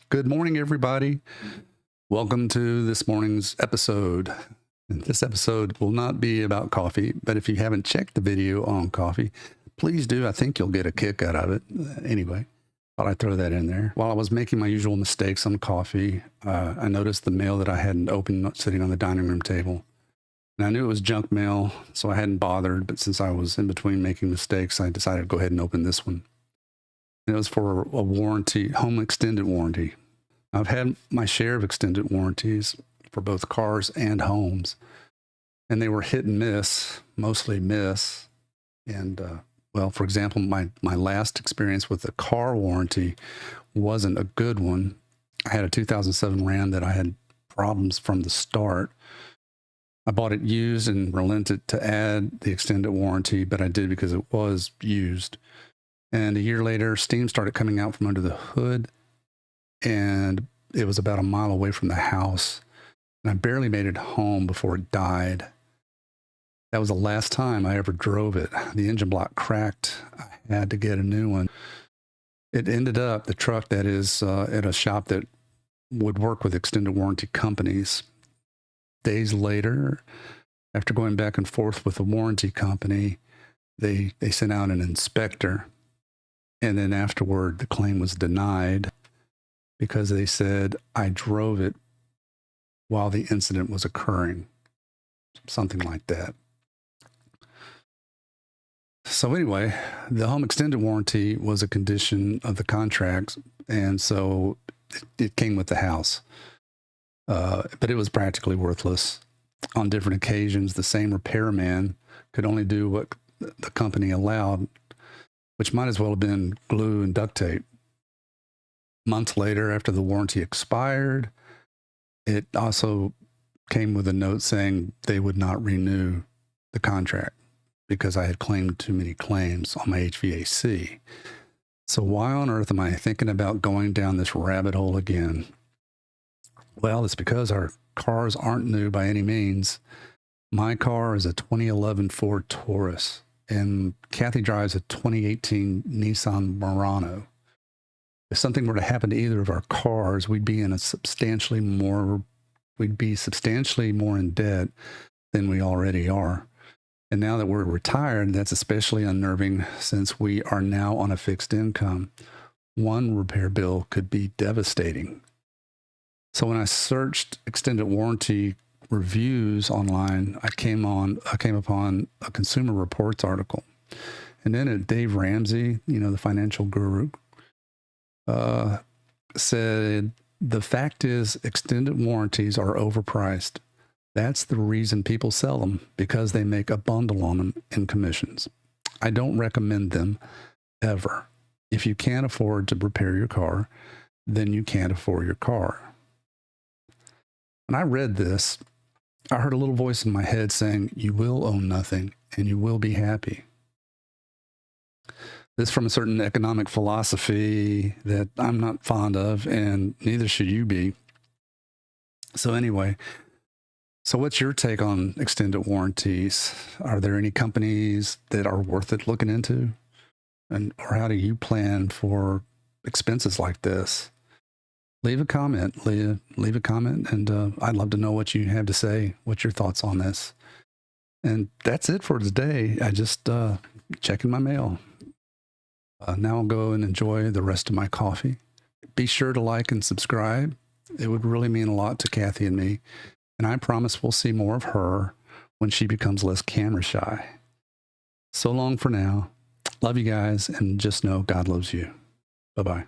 Good morning, everybody. Welcome to this morning's episode. And this episode will not be about coffee, but if you haven't checked the video on coffee, please do. I think you'll get a kick out of it. Anyway, thought I'd throw that in there. While I was making my usual mistakes on coffee, I noticed the mail that I hadn't opened sitting on the dining room table. And I knew it was junk mail, so I hadn't bothered. But since I was in between making mistakes, I decided to go ahead and open this one. And it was for a warranty, home extended warranty. I've had my share of extended warranties for both cars and homes, and they were hit and miss, mostly miss. And well, for example, my last experience with the car warranty wasn't a good one. I had a 2007 Ram that I had problems from the start. I bought it used and relented to add the extended warranty, but I did because it was used. And a year later, steam started coming out from under the hood, and it was about a mile away from the house. And I barely made it home before it died. That was the last time I ever drove it. The engine block cracked. I had to get a new one. It ended up, the truck that is at a shop that would work with extended warranty companies. Days later, after going back and forth with the warranty company, they sent out an inspector. And then afterward, the claim was denied because they said I drove it while the incident was occurring, something like that. So anyway, the home extended warranty was a condition of the contract, and so it came with the house. But it was practically worthless. On different occasions, the same repairman could only do what the company allowed, which might as well have been glue and duct tape. Months later, after the warranty expired, it also came with a note saying they would not renew the contract because I had claimed too many claims on my HVAC. So why on earth am I thinking about going down this rabbit hole again? Well, it's because our cars aren't new by any means. My car is a 2011 Ford Taurus, and Kathy drives a 2018 Nissan Murano. If something were to happen to either of our cars, we'd be substantially more in debt than we already are. And now that we're retired, that's especially unnerving since we are now on a fixed income. One repair bill could be devastating. So when I searched extended warranty reviews online, I came upon a Consumer Reports article. And then Dave Ramsey, the financial guru, said, the fact is extended warranties are overpriced. That's the reason people sell them, because they make a bundle on them in commissions. I don't recommend them ever. If you can't afford to repair your car, then you can't afford your car. When I read this, I heard a little voice in my head saying, you will own nothing and you will be happy. This from a certain economic philosophy that I'm not fond of, and neither should you be. So anyway, what's your take on extended warranties? Are there any companies that are worth it looking into? Or how do you plan for expenses like this? Leave a comment, leave a comment, and I'd love to know what you have to say, what's your thoughts on this. And that's it for today. I just checking my mail. Now I'll go and enjoy the rest of my coffee. Be sure to like and subscribe. It would really mean a lot to Kathy and me. And I promise we'll see more of her when she becomes less camera shy. So long for now. Love you guys, and just know God loves you. Bye-bye.